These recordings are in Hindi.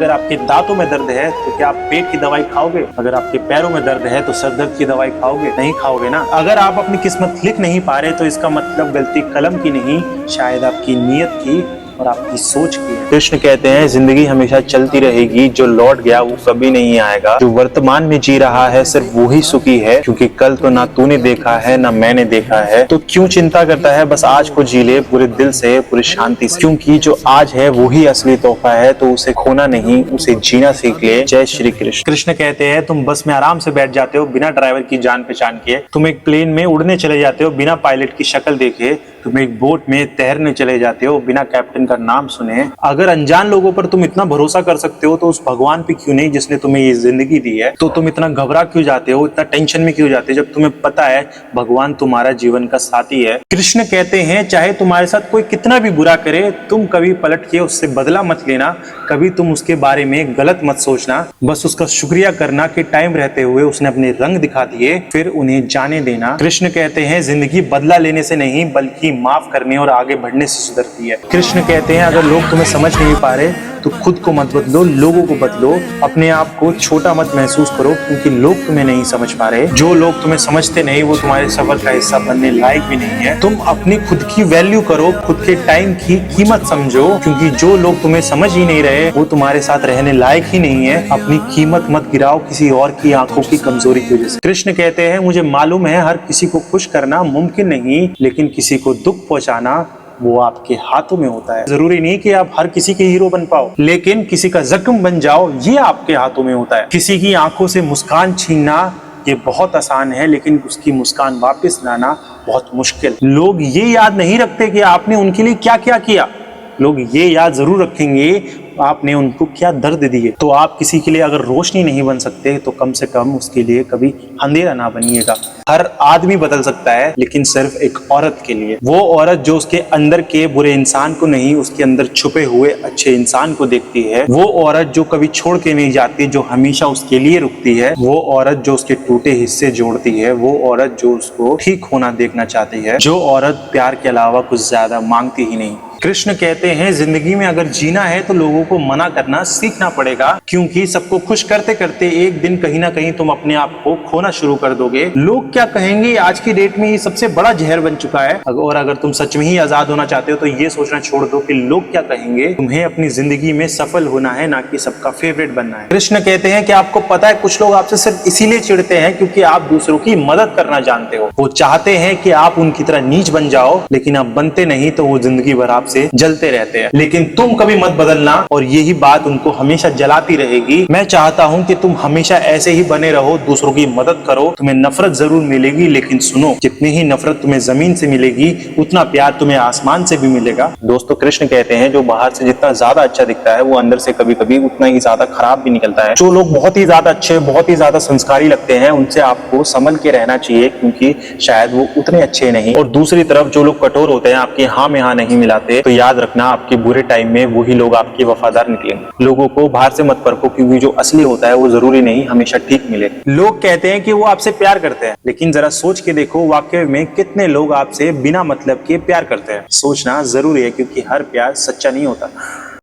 अगर आपके दांतों में दर्द है तो क्या आप पेट की दवाई खाओगे? अगर आपके पैरों में दर्द है तो सर दर्द की दवाई खाओगे? नहीं खाओगे ना। अगर आप अपनी किस्मत लिख नहीं पा रहे तो इसका मतलब गलती कलम की नहीं, शायद आपकी नीयत की और आपकी सोच की है। कृष्ण कहते हैं जिंदगी हमेशा चलती रहेगी, जो लौट गया वो कभी नहीं आएगा। जो वर्तमान में जी रहा है सिर्फ वो ही सुखी है, क्योंकि कल तो ना तूने देखा है ना मैंने देखा है। तो क्यों चिंता करता है, बस आज को जी ले पूरे दिल से, पूरी शांति से, क्योंकि जो आज है वो ही असली तोहफा है। तो उसे खोना नहीं, उसे जीना सीख ले। जय श्री कृष्ण। कृष्ण कहते हैं तुम बस में आराम से बैठ जाते हो बिना ड्राइवर की जान पहचान के। तुम एक प्लेन में उड़ने चले जाते हो बिना पायलट की शक्ल देखे। तुम एक बोट में तैरने चले जाते हो बिना कैप्टन का नाम सुने। अगर अनजान लोगों पर तुम इतना भरोसा कर सकते हो तो उस भगवान पे क्यों नहीं जिसने तुम्हें ये जिंदगी दी है। तो तुम इतना घबरा क्यों जाते हो, इतना टेंशन में क्यों जाते हो, जब तुम्हें पता है भगवान तुम्हारा जीवन का साथी है। कृष्ण कहते हैं चाहे तुम्हारे साथ कोई कितना भी बुरा करे, तुम कभी पलट के उससे बदला मत लेना, कभी तुम उसके बारे में गलत मत सोचना। बस उसका शुक्रिया करना कि टाइम रहते हुए उसने अपने रंग दिखा दिए, फिर उन्हें जाने देना। कृष्ण कहते हैं जिंदगी बदला लेने से नहीं बल्कि माफ करने और आगे बढ़ने से सुधरती है। कृष्ण कहते हैं अगर लोग तुम्हें समझ नहीं पा रहे तो खुद को मत बदलो, लोगों को बदलो। अपने आप को छोटा मत महसूस करो, क्योंकि लोग तुम्हें नहीं समझ पा रहे। जो लोग तुम्हें समझते नहीं वो तुम्हारे सफर का हिस्सा बनने लायक भी नहीं है। तुम अपनी खुद की वैल्यू करो, खुद के टाइम की कीमत समझो, क्योंकि जो लोग तुम्हें समझ ही नहीं रहे वो तुम्हारे साथ रहने लायक ही नहीं है। अपनी कीमत मत गिराओ किसी और की आंखों की कमजोरी की वजह से। कृष्ण कहते हैं मुझे मालूम है हर किसी को खुश करना मुमकिन नहीं, लेकिन किसी को दुख पहुंचाना वो आपके हाथों में होता है। जरूरी नहीं कि आप हर किसी के हीरो बन पाओ, लेकिन किसी का जख्म बन जाओ ये आपके हाथों में होता है। किसी की आंखों से मुस्कान छीनना ये बहुत आसान है, लेकिन उसकी मुस्कान वापस लाना बहुत मुश्किल। लोग ये याद नहीं रखते कि आपने उनके लिए क्या क्या किया, लोग ये याद जरूर रखेंगे आपने उनको क्या दर्द दिए। तो आप किसी के लिए अगर रोशनी नहीं बन सकते तो कम से कम उसके लिए कभी अंधेरा ना बनिएगा। हर आदमी बदल सकता है, लेकिन सिर्फ एक औरत के लिए। वो औरत जो उसके अंदर के बुरे इंसान को नहीं, उसके अंदर छुपे हुए अच्छे इंसान को देखती है। वो औरत जो कभी छोड़ के नहीं जाती, जो हमेशा उसके लिए रुकती है। वो औरत जो उसके टूटे हिस्से जोड़ती है। वो औरत जो उसको ठीक होना देखना चाहती है। जो औरत प्यार के अलावा कुछ ज्यादा मांगती ही नहीं। कृष्ण कहते हैं जिंदगी में अगर जीना है तो लोगों को मना करना सीखना पड़ेगा, क्योंकि सबको खुश करते करते एक दिन कहीं ना कहीं तुम अपने आप को खोना शुरू कर दोगे। लोग क्या कहेंगे आज की डेट में ये सबसे बड़ा जहर बन चुका है। और अगर तुम सच में ही आजाद होना चाहते हो तो ये सोचना छोड़ दो कि लोग क्या कहेंगे। तुम्हें अपनी जिंदगी में सफल होना है, ना कि सबका फेवरेट बनना है। कृष्ण कहते हैं कि आपको पता है कुछ लोग आपसे सिर्फ इसीलिए चिढ़ते हैं क्योंकि आप दूसरों की मदद करना जानते हो। वो चाहते हैं कि आप उनकी तरह नीच बन जाओ, लेकिन आप बनते नहीं तो वो जिंदगी भर से जलते रहते हैं। लेकिन तुम कभी मत बदलना और यही बात उनको हमेशा जलाती रहेगी। मैं चाहता हूं कि तुम हमेशा ऐसे ही बने रहो, दूसरों की मदद करो। तुम्हें नफरत जरूर मिलेगी, लेकिन सुनो, जितनी ही नफरत तुम्हें जमीन से मिलेगी उतना प्यार तुम्हें आसमान से भी मिलेगा। दोस्तों कृष्ण कहते हैं जो बाहर से जितना ज्यादा अच्छा दिखता है वो अंदर से कभी कभी उतना ही ज्यादा खराब भी निकलता है। जो लोग बहुत ही ज्यादा अच्छे, बहुत ही ज्यादा संस्कारी लगते हैं उनसे आपको संभल के रहना चाहिए, क्योंकि शायद वो उतने अच्छे नहीं। और दूसरी तरफ जो लोग कठोर होते हैं, आपके हाँ में हाँ नहीं मिलाते, तो याद रखना आपके बुरे टाइम में वही लोग आपके वफादार निकलेंगे। लोगों को बाहर से मत परखो, क्योंकि जो असली होता है वो जरूरी नहीं हमेशा ठीक मिले। लोग कहते हैं कि वो आपसे प्यार करते हैं, लेकिन जरा सोच के देखो वाकई में कितने लोग आपसे बिना मतलब के प्यार करते हैं। सोचना जरूरी है, क्योंकि हर प्यार सच्चा नहीं होता।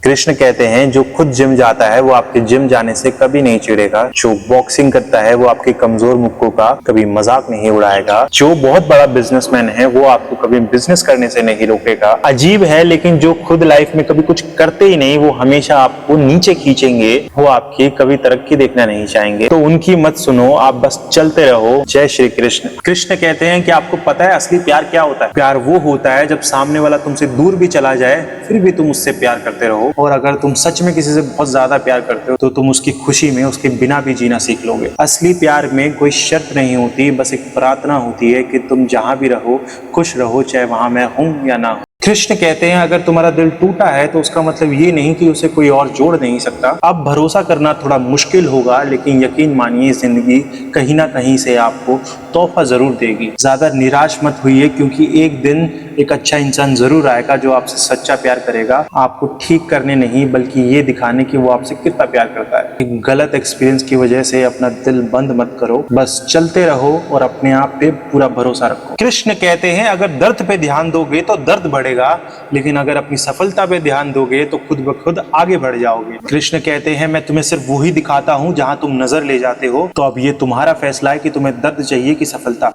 कृष्ण कहते हैं जो खुद जिम जाता है वो आपके जिम जाने से कभी नहीं चिढ़ेगा। जो बॉक्सिंग करता है वो आपके कमजोर मुक्कों का कभी मजाक नहीं उड़ाएगा। जो बहुत बड़ा बिजनेसमैन है वो आपको कभी बिजनेस करने से नहीं रोकेगा। अजीब है, लेकिन जो खुद लाइफ में कभी कुछ करते ही नहीं वो हमेशा आपको नीचे खींचेंगे। वो आपकी कभी तरक्की देखना नहीं चाहेंगे, तो उनकी मत सुनो, आप बस चलते रहो। जय श्री कृष्ण। कृष्ण कहते हैं कि आपको पता है असली प्यार क्या होता है। प्यार वो होता है जब सामने वाला तुमसे दूर भी चला जाए फिर भी तुम उससे प्यार करते रहो। और अगर तुम सच में किसी से बहुत ज्यादा प्यार करते हो तो तुम उसकी खुशी में उसके बिना भी जीना सीख लोगे। असली प्यार में कोई शर्त नहीं होती, बस एक प्रार्थना होती है कि तुम जहां भी रहो खुश रहो, चाहे वहां मैं हूं या ना हूं। कृष्ण कहते हैं अगर तुम्हारा दिल टूटा है तो उसका मतलब ये नहीं कि उसे कोई और जोड़ नहीं सकता। अब भरोसा करना थोड़ा मुश्किल होगा, लेकिन यकीन मानिए जिंदगी कहीं ना कहीं से आपको तोहफा जरूर देगी। ज्यादा निराश मत होइए, क्योंकि एक दिन एक अच्छा इंसान जरूर आएगा जो आपसे सच्चा प्यार करेगा, आपको ठीक करने नहीं बल्कि ये दिखाने की वो आपसे कितना प्यार करता है। एक गलत एक्सपीरियंस की वजह से अपना दिल बंद मत करो, बस चलते रहो और अपने आप पे पूरा भरोसा रखो। कृष्ण कहते हैं अगर दर्द पे ध्यान दोगे तो दर्द बढ़ेगा, लेकिन अगर अपनी सफलता पे ध्यान दोगे तो खुद ब खुद आगे बढ़ जाओगे। कृष्ण कहते हैं मैं तुम्हें सिर्फ वही दिखाता हूँ जहाँ तुम नजर ले जाते हो, तो अब ये तुम्हारा फैसला है कि तुम्हें दर्द चाहिए कि सफलता।